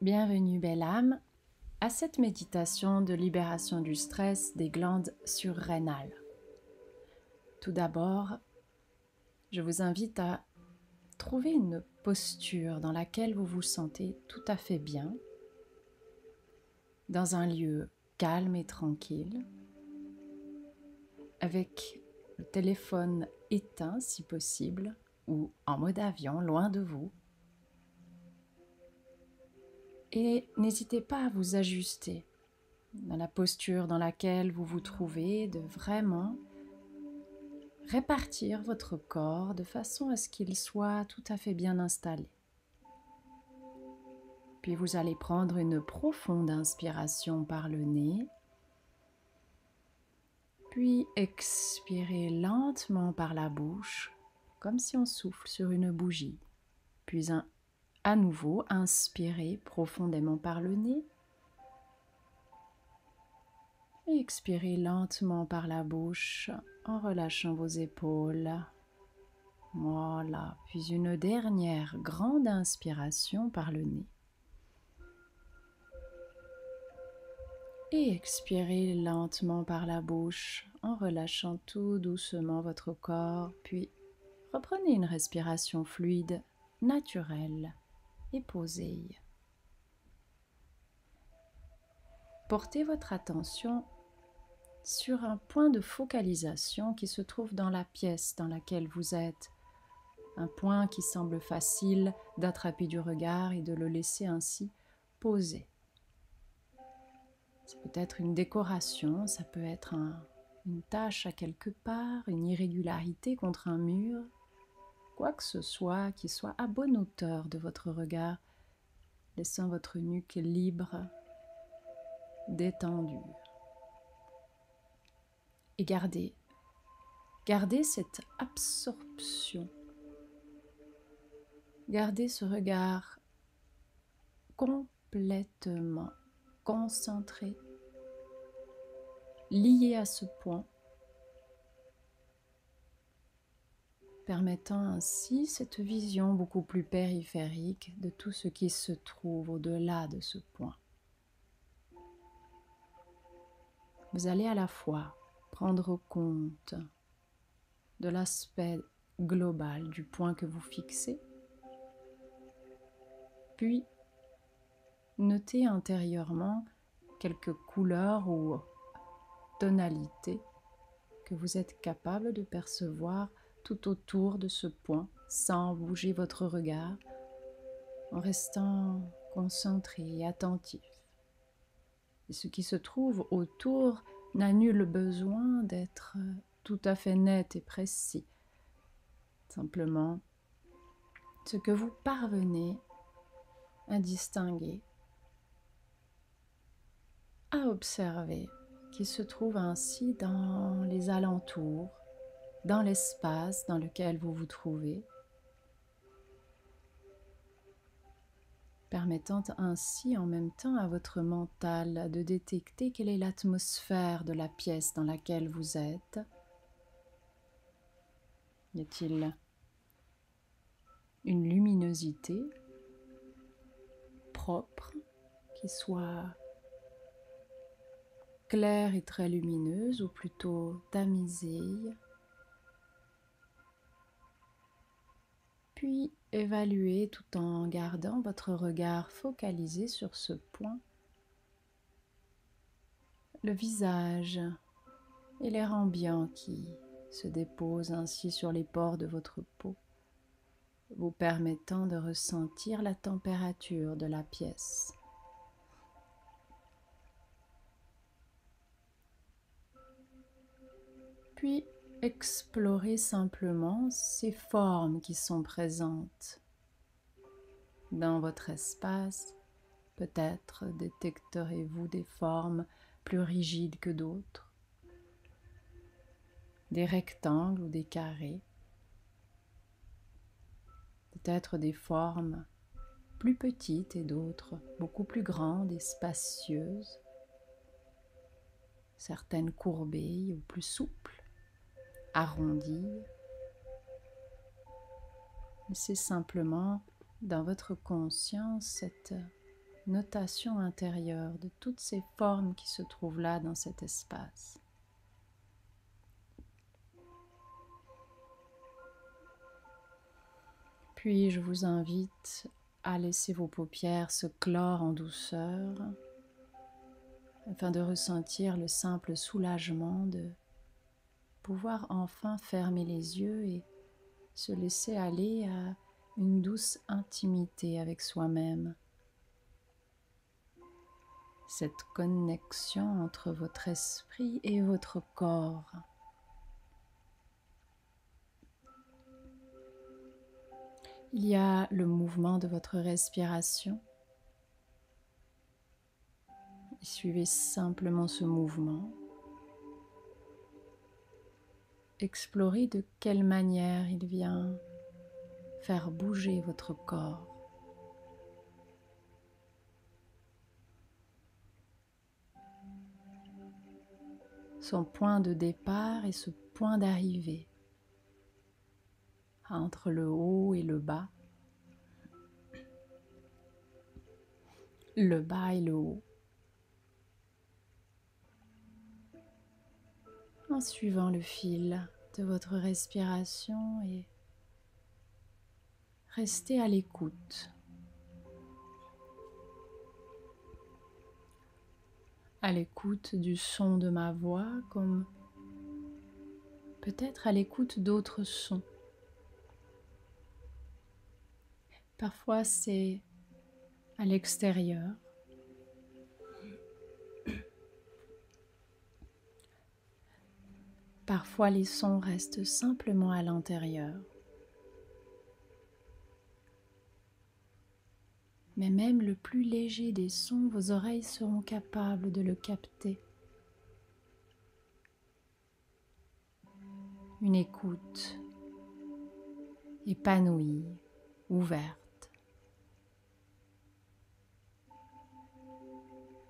Bienvenue belle âme à cette méditation de libération du stress des glandes surrénales. Tout d'abord, je vous invite à trouver une posture dans laquelle vous vous sentez tout à fait bien, dans un lieu calme et tranquille, avec le téléphone éteint si possible ou en mode avion loin de vous. Et n'hésitez pas à vous ajuster dans la posture dans laquelle vous vous trouvez, de vraiment répartir votre corps de façon à ce qu'il soit tout à fait bien installé. Puis vous allez prendre une profonde inspiration par le nez, puis expirer lentement par la bouche, comme si on souffle sur une bougie. Puis à nouveau, inspirez profondément par le nez et expirez lentement par la bouche en relâchant vos épaules. Voilà, puis une dernière grande inspiration par le nez. Et expirez lentement par la bouche en relâchant tout doucement votre corps, puis reprenez une respiration fluide, naturelle et posée. Portez votre attention sur un point de focalisation qui se trouve dans la pièce dans laquelle vous êtes. Un point qui semble facile d'attraper du regard et de le laisser ainsi posé. Ça peut être une décoration, ça peut être une tache à quelque part, une irrégularité contre un mur, quoi que ce soit qui soit à bonne hauteur de votre regard, laissant votre nuque libre, détendue. Et gardez cette absorption. Gardez ce regard complètement concentré, lié à ce point, permettant ainsi cette vision beaucoup plus périphérique de tout ce qui se trouve au-delà de ce point. Vous allez à la fois prendre compte de l'aspect global du point que vous fixez, puis notez intérieurement quelques couleurs ou tonalités que vous êtes capable de percevoir tout autour de ce point, sans bouger votre regard, en restant concentré et attentif. Et ce qui se trouve autour n'a nul besoin d'être tout à fait net et précis. Simplement, ce que vous parvenez à distinguer, à observer, qui se trouve ainsi dans les alentours, dans l'espace dans lequel vous vous trouvez, permettant ainsi en même temps à votre mental de détecter quelle est l'atmosphère de la pièce dans laquelle vous êtes. Y a-t-il une luminosité propre qui soit claire et très lumineuse ou plutôt tamisée? Puis évaluez tout en gardant votre regard focalisé sur ce point, le visage et l'air ambiant qui se dépose ainsi sur les pores de votre peau, vous permettant de ressentir la température de la pièce. Puis explorez simplement ces formes qui sont présentes dans votre espace. Peut-être détecterez-vous des formes plus rigides que d'autres, des rectangles ou des carrés, peut-être des formes plus petites et d'autres beaucoup plus grandes et spacieuses, certaines courbées ou plus souples, arrondies. C'est simplement dans votre conscience cette notation intérieure de toutes ces formes qui se trouvent là dans cet espace. Puis je vous invite à laisser vos paupières se clore en douceur afin de ressentir le simple soulagement de pouvoir enfin fermer les yeux et se laisser aller à une douce intimité avec soi-même. Cette connexion entre votre esprit et votre corps. Il y a le mouvement de votre respiration. Suivez simplement ce mouvement. Explorez de quelle manière il vient faire bouger votre corps. Son point de départ et ce point d'arrivée entre le haut et le bas et le haut, en suivant le fil de votre respiration et restez à l'écoute. À l'écoute du son de ma voix, comme peut-être à l'écoute d'autres sons. Parfois c'est à l'extérieur. Parfois les sons restent simplement à l'intérieur. Mais même le plus léger des sons, vos oreilles seront capables de le capter. Une écoute épanouie, ouverte.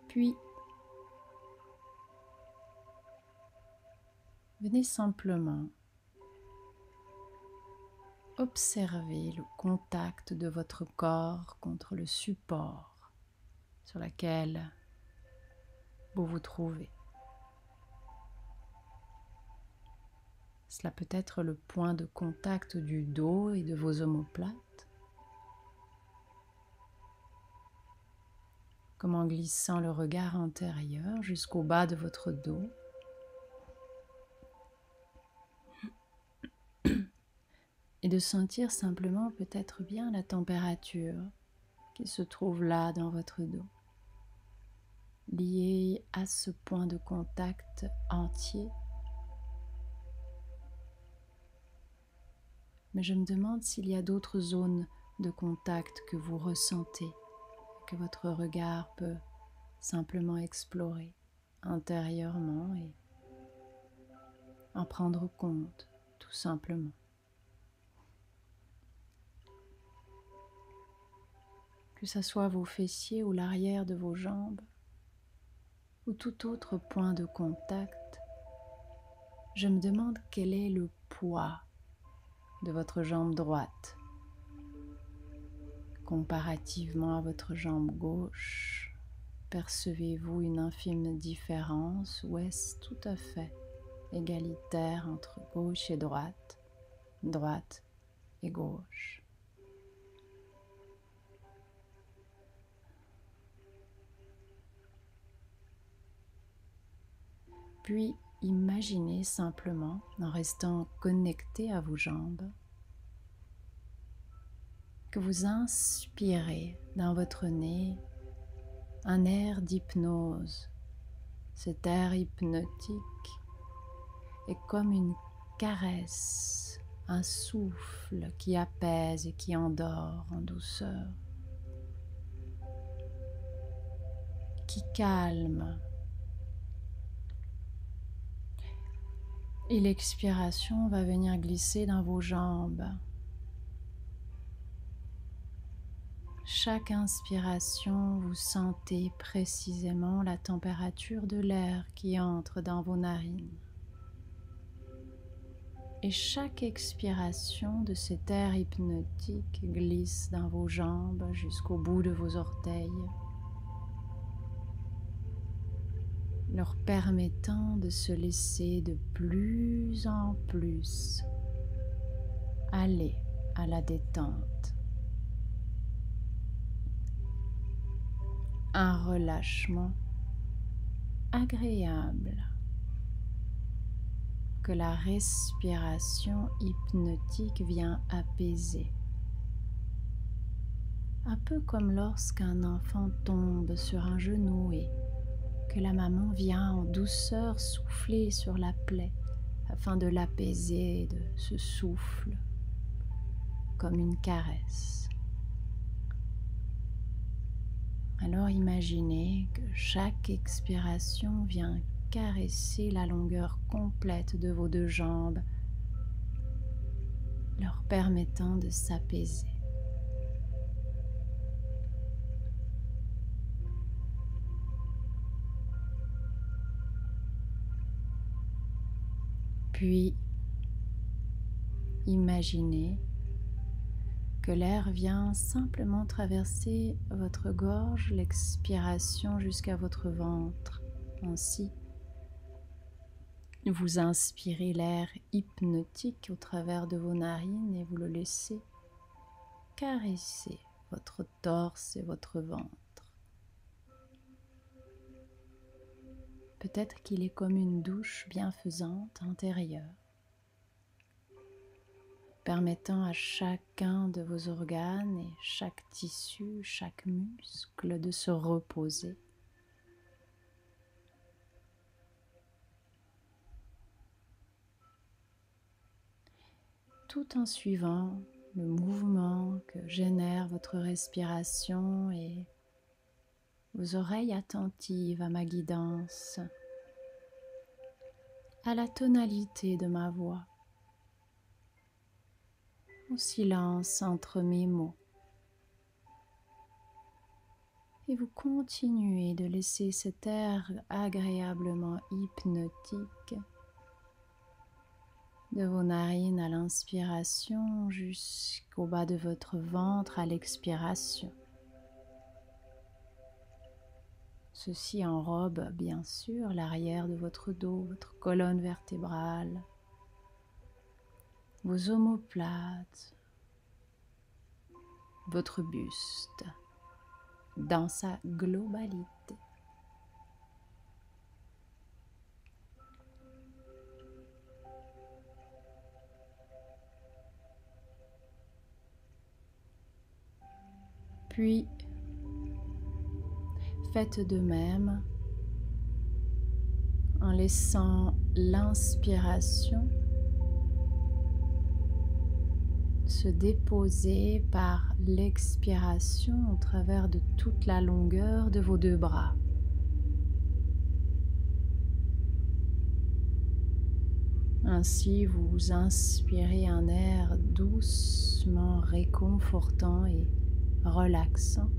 Puis, venez simplement observer le contact de votre corps contre le support sur lequel vous vous trouvez. Cela peut être le point de contact du dos et de vos omoplates, comme en glissant le regard intérieur jusqu'au bas de votre dos. Et de sentir simplement peut-être bien la température qui se trouve là dans votre dos, liée à ce point de contact entier. Mais je me demande s'il y a d'autres zones de contact que vous ressentez, que votre regard peut simplement explorer intérieurement et en prendre compte, tout simplement. Que ce soit vos fessiers ou l'arrière de vos jambes, ou tout autre point de contact, je me demande quel est le poids de votre jambe droite comparativement à votre jambe gauche. Percevez-vous une infime différence ou est-ce tout à fait égalitaire entre gauche et droite et gauche? Puis imaginez simplement, en restant connecté à vos jambes, que vous inspirez dans votre nez un air d'hypnose. Cet air hypnotique est comme une caresse, un souffle qui apaise et qui endort en douceur, qui calme. Et l'expiration va venir glisser dans vos jambes. Chaque inspiration, vous sentez précisément la température de l'air qui entre dans vos narines. Et chaque expiration de cet air hypnotique glisse dans vos jambes jusqu'au bout de vos orteils. leur permettant de se laisser de plus en plus aller à la détente. Un relâchement agréable que la respiration hypnotique vient apaiser. Un peu comme lorsqu'un enfant tombe sur un genou et que la maman vient en douceur souffler sur la plaie afin de l'apaiser de ce souffle comme une caresse. Alors imaginez que chaque expiration vient caresser la longueur complète de vos deux jambes, leur permettant de s'apaiser. Puis, imaginez que l'air vient simplement traverser votre gorge, l'expiration jusqu'à votre ventre. Ainsi, vous inspirez l'air hypnotique au travers de vos narines et vous le laissez caresser votre torse et votre ventre. Peut-être qu'il est comme une douche bienfaisante intérieure, permettant à chacun de vos organes et chaque tissu, chaque muscle de se reposer. Tout en suivant le mouvement que génère votre respiration et vos oreilles attentives à ma guidance, à la tonalité de ma voix, au silence entre mes mots. Et vous continuez de laisser cet air agréablement hypnotique de vos narines à l'inspiration jusqu'au bas de votre ventre à l'expiration. Ceci enrobe bien sûr l'arrière de votre dos, votre colonne vertébrale, vos omoplates, votre buste dans sa globalité. Puis, faites de même en laissant l'inspiration se déposer par l'expiration au travers de toute la longueur de vos deux bras. Ainsi, vous inspirez un air doucement réconfortant et relaxant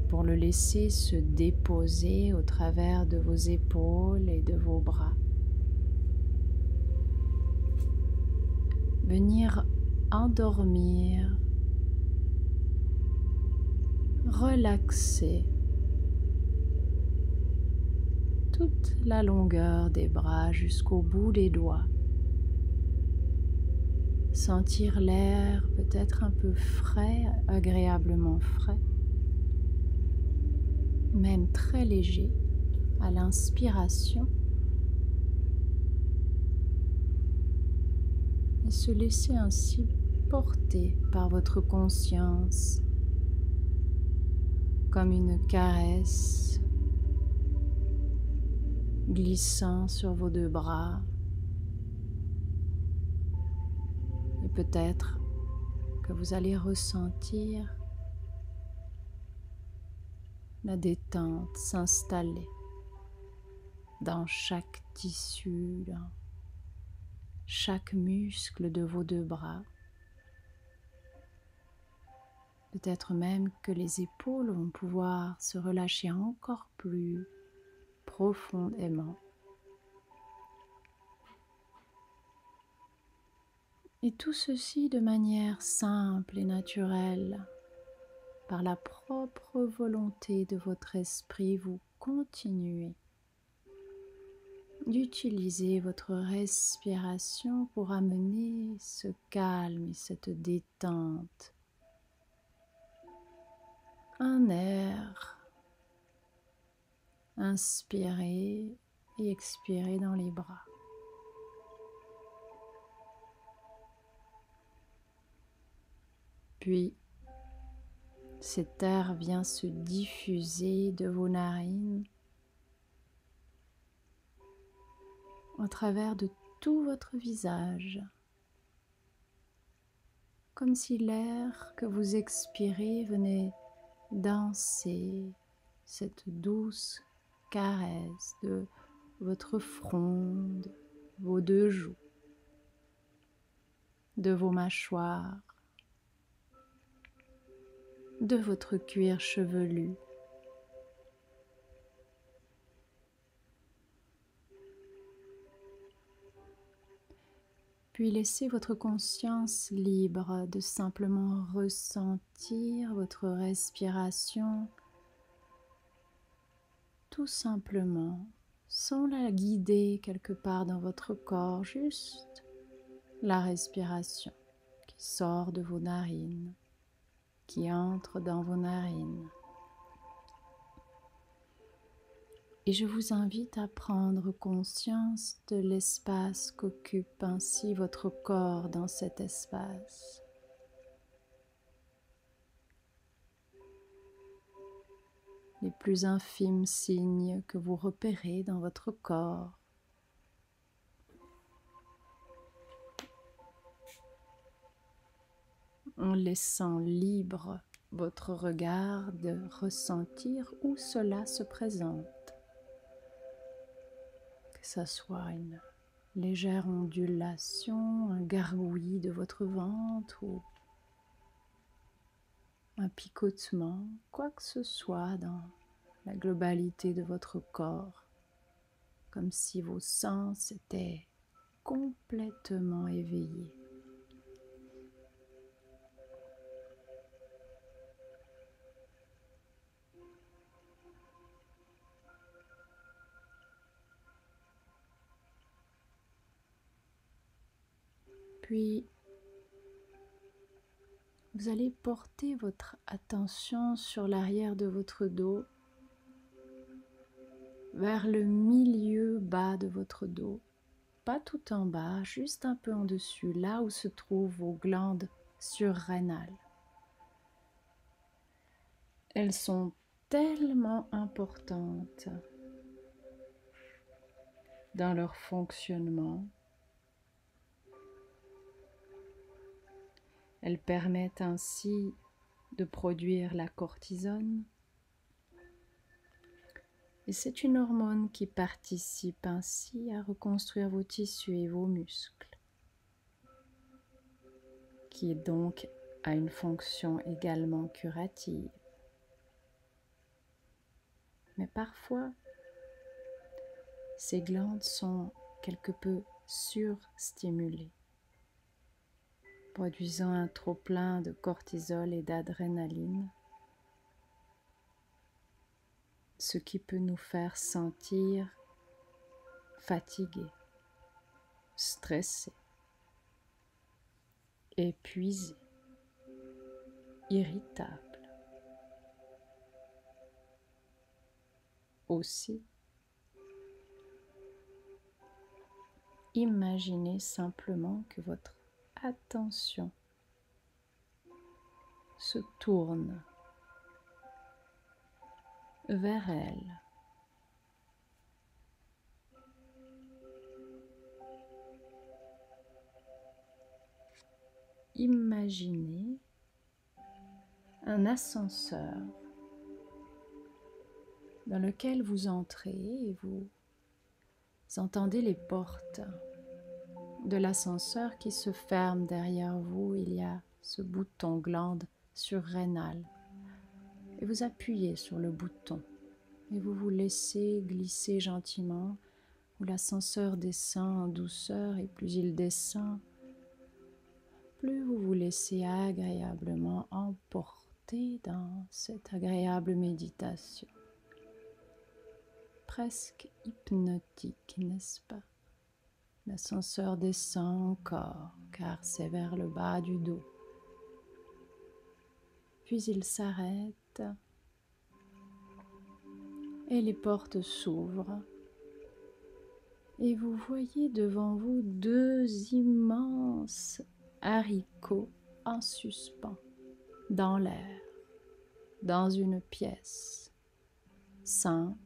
pour le laisser se déposer au travers de vos épaules et de vos bras. Venir endormir, relaxer toute la longueur des bras jusqu'au bout des doigts. Sentir l'air peut-être un peu frais, agréablement frais, même très léger à l'inspiration, et se laisser ainsi porter par votre conscience comme une caresse glissant sur vos deux bras. Et peut-être que vous allez ressentir la détente s'installer dans chaque tissu, dans chaque muscle de vos deux bras. Peut-être même que les épaules vont pouvoir se relâcher encore plus profondément. Et tout ceci de manière simple et naturelle, par la propre volonté de votre esprit, vous continuez d'utiliser votre respiration pour amener ce calme et cette détente. Un air, inspirez et expirez dans les bras. Puis, cet air vient se diffuser de vos narines au travers de tout votre visage, comme si l'air que vous expirez venait danser cette douce caresse de votre front, de vos deux joues, de vos mâchoires, de votre cuir chevelu. Puis laissez votre conscience libre de simplement ressentir votre respiration, tout simplement, sans la guider quelque part dans votre corps, juste la respiration qui sort de vos narines, qui entre dans vos narines. Et je vous invite à prendre conscience de l'espace qu'occupe ainsi votre corps dans cet espace. Les plus infimes signes que vous repérez dans votre corps. En laissant libre votre regard de ressentir où cela se présente. Que ça soit une légère ondulation, un gargouillis de votre ventre ou un picotement, quoi que ce soit dans la globalité de votre corps, comme si vos sens étaient complètement éveillés. Puis, vous allez porter votre attention sur l'arrière de votre dos, vers le milieu bas de votre dos, pas tout en bas, juste un peu en dessus, là où se trouvent vos glandes surrénales. Elles sont tellement importantes dans leur fonctionnement. Elles permettent ainsi de produire la cortisone. Et c'est une hormone qui participe ainsi à reconstruire vos tissus et vos muscles, qui donc a une fonction également curative. Mais parfois, ces glandes sont quelque peu surstimulées, produisant un trop-plein de cortisol et d'adrénaline, ce qui peut nous faire sentir fatigués, stressés, épuisés, irritables. Aussi, imaginez simplement que votre attention se tourne vers elle. Imaginez un ascenseur dans lequel vous entrez et vous entendez les portes de l'ascenseur qui se ferment derrière vous. Il y a ce bouton glande surrénale et vous appuyez sur le bouton et vous vous laissez glisser gentiment où l'ascenseur descend en douceur et plus il descend, plus vous vous laissez agréablement emporter remonter dans cette agréable méditation, presque hypnotique, n'est-ce pas? L'ascenseur descend encore, car c'est vers le bas du dos. Puis il s'arrête et les portes s'ouvrent. Et vous voyez devant vous deux immenses haricots en suspens dans l'air, dans une pièce simple,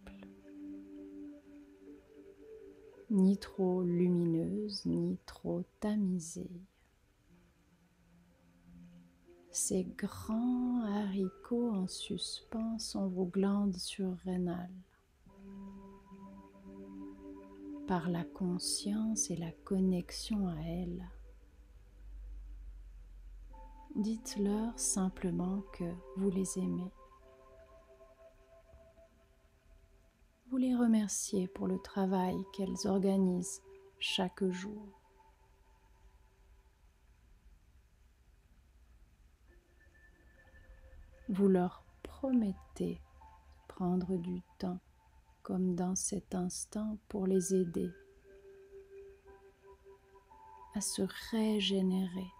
ni trop lumineuse, ni trop tamisée. Ces grands haricots en suspens sont vos glandes surrénales. Par la conscience et la connexion à elles, dites-leur simplement que vous les aimez. Vous les remerciez pour le travail qu'elles organisent chaque jour. Vous leur promettez de prendre du temps, comme dans cet instant, pour les aider à se régénérer,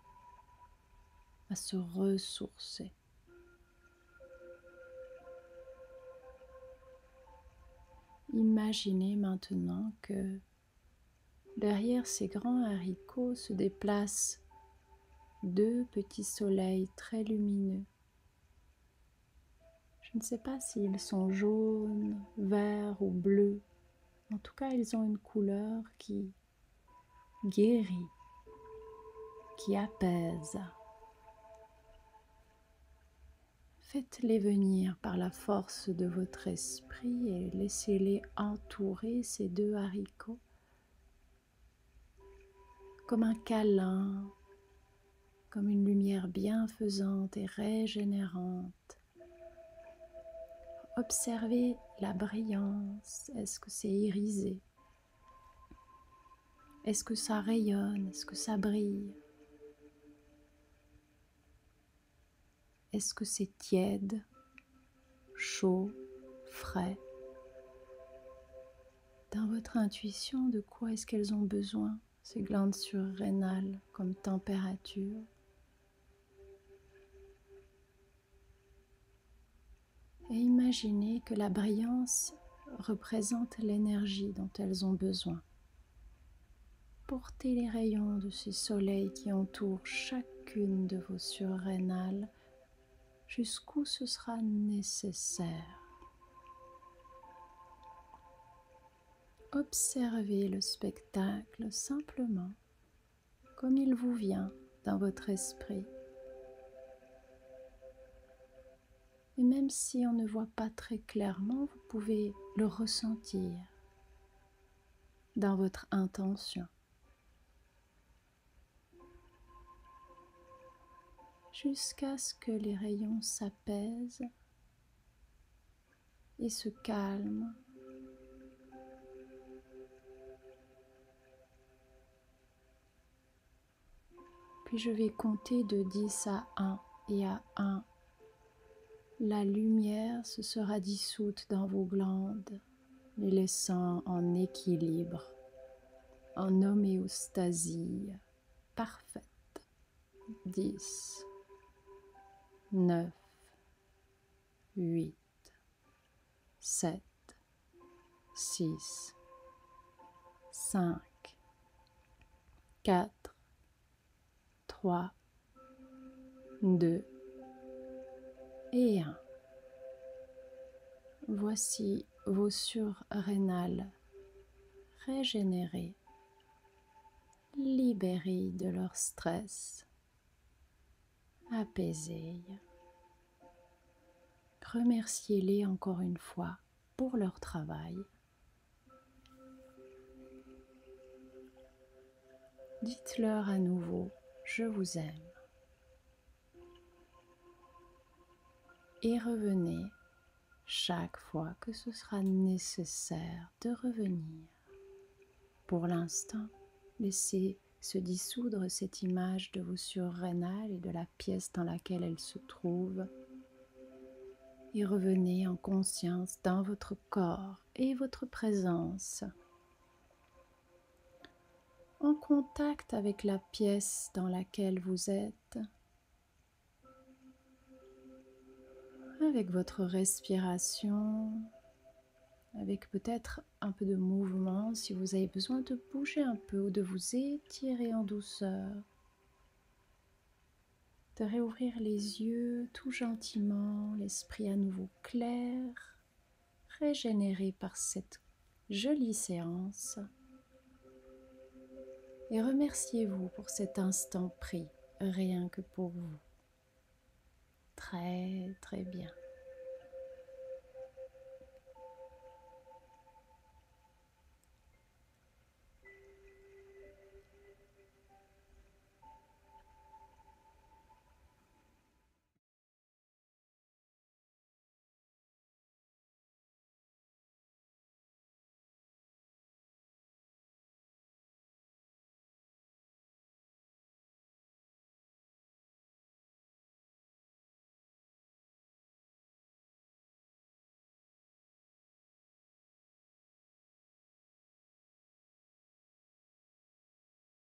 à se ressourcer. Imaginez maintenant que derrière ces grands haricots se déplacent deux petits soleils très lumineux. Je ne sais pas s'ils sont jaunes, verts ou bleus. En tout cas, ils ont une couleur qui guérit, qui apaise. Faites-les venir par la force de votre esprit et laissez-les entourer ces deux haricots comme un câlin, comme une lumière bienfaisante et régénérante. Observez la brillance. Est-ce que c'est irisé? Est-ce que ça rayonne? Est-ce que ça brille? Est-ce que c'est tiède, chaud, frais? Dans votre intuition, de quoi est-ce qu'elles ont besoin, ces glandes surrénales, comme température? Et imaginez que la brillance représente l'énergie dont elles ont besoin. Portez les rayons de ces soleils qui entourent chacune de vos surrénales jusqu'où ce sera nécessaire. Observez le spectacle simplement comme il vous vient dans votre esprit. Et même si on ne voit pas très clairement, vous pouvez le ressentir dans votre intention. Jusqu'à ce que les rayons s'apaisent et se calment. Puis je vais compter de 10 à 1 et à 1, la lumière se sera dissoute dans vos glandes, les laissant en équilibre, en homéostasie parfaite. 10, 9, 8, 7, 6, 5, 4, 3, 2 et 1. Voici vos surrénales régénérées, libérées de leur stress, apaisées. Remerciez-les encore une fois pour leur travail. Dites-leur à nouveau « Je vous aime » et revenez chaque fois que ce sera nécessaire de revenir. Pour l'instant, laissez se dissoudre cette image de vos surrénales et de la pièce dans laquelle elles se trouvent. et revenez en conscience dans votre corps et votre présence, en contact avec la pièce dans laquelle vous êtes, avec votre respiration, avec peut-être un peu de mouvement si vous avez besoin de bouger un peu ou de vous étirer en douceur, de réouvrir les yeux tout gentiment, l'esprit à nouveau clair, régénéré par cette jolie séance. Et remerciez-vous pour cet instant pris, rien que pour vous. Très très bien.